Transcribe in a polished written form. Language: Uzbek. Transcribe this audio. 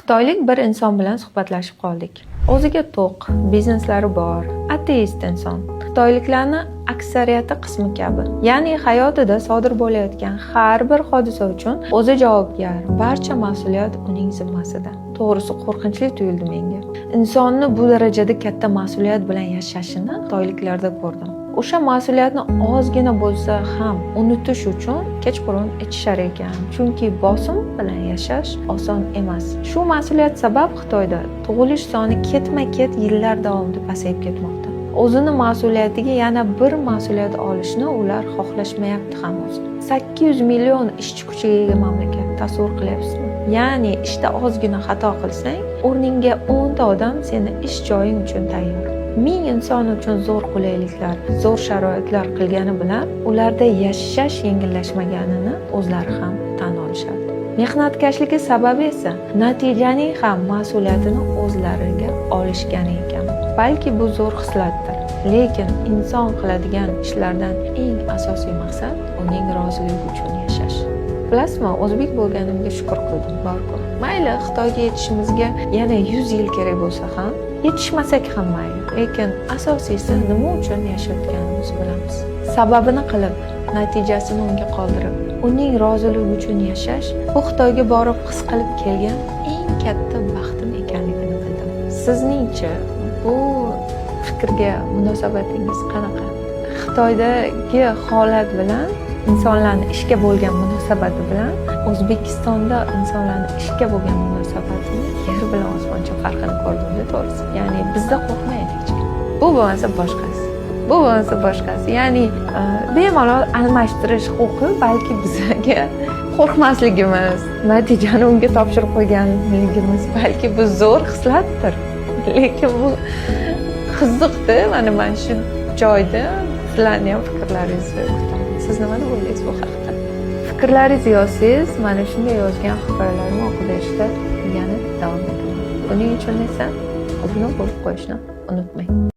Xitoylik bir inson bilan suhbatlashib qoldik. O'ziga to'q, bizneslari bor, ateist inson. Xitoyliklarni aksariyati qismi kabi. Ya'ni hayotida sodir bo'layotgan har bir hodisa uchun o'zi javobgar, barcha mas'uliyat uning zimmasida. To'g'risi qo'rqinchli tuyuldi menga. Insonni bu darajada katta mas'uliyat bilan yashashini xitoyliklarda ko'rdim. O'sha mas'uliyatni ozgina bo'lsa ham unutish uchun kechqurun ichishar ekan. Chunki bosim bilan yashash oson emas. Shu mas'uliyat sabab Xitoyda tug'ilish soni ketma-ket yillar davomida pasayib ketmoqda. O'zini mas'uliyatiga yana bir mas'uliyat olishni ular xohlashmayapti ham o'zi. 800 million ishchi kuchiga ega mamlakat, tasavvur qilyapsizmi? Ya'ni ishda ozgina xato qilsang, o'rningga 10 ta odam seni ish joying uchun tayyor. Ming inson uchun zo'r qulayliklar, zo'r sharoitlar qilgani bilan ularda yashash yengillashmaganini o'zlari ham tan olishadi. Mehnatkashligi sababi esa natijaning ham mas'uliyatini o'zlariga olishgani ekan. Balki bu zo'r xislatdir, lekin inson qiladigan ishlardan eng asosiy maqsad uning roziligi uchun yashash. Bilasizmi, o'zbek bo'lganimga shukr qildim, borku. Mayli Xitoyga yetishimizga yana 100 yil kerak bo'lsa ham, yetishmasak ham mayli. Lekin asosiysi nima uchun yashayotganimizni bilamiz. Sababini qilib, natijasini unga qoldirib, uning roziligi uchun yashash bu Xitoyga borib his qilib kelgan eng katta baxtim ekanligini bildim. Sizningcha bu fikrga munosabatingiz qanaqa? Xitoydagi holat bilan insonlarning ishga bo'lgan munosabati bilan O'zbekistonda insonlarning ishga bo'lgan munosabatini yer bilan osmoncha farqini ko'rdim-da, to'g'risi. Ya'ni bizda qo'rqmaydi hech kim. Bu bo'lmasa boshqasi. Bu bo'lmasa boshqasi. Ya'ni bemalol almashtirish huquqi balki bizga qo'rqmasligimiz, natijani unga topshirib qo'yganligimiz, balki bu zo'r xislatdir. Lekin bu qiziqdi. Mana shu joyda sizlarning ham fikrlaringizni kutaman. Siz nima o'ylaysiz bu haqida? Fikrlaringizni yozsangiz, mana shunday yozgan hikoyalarimni o'qib berishda yana davom etaman. Buning uchun esa obuna bo'lib qo'yishni unutmang.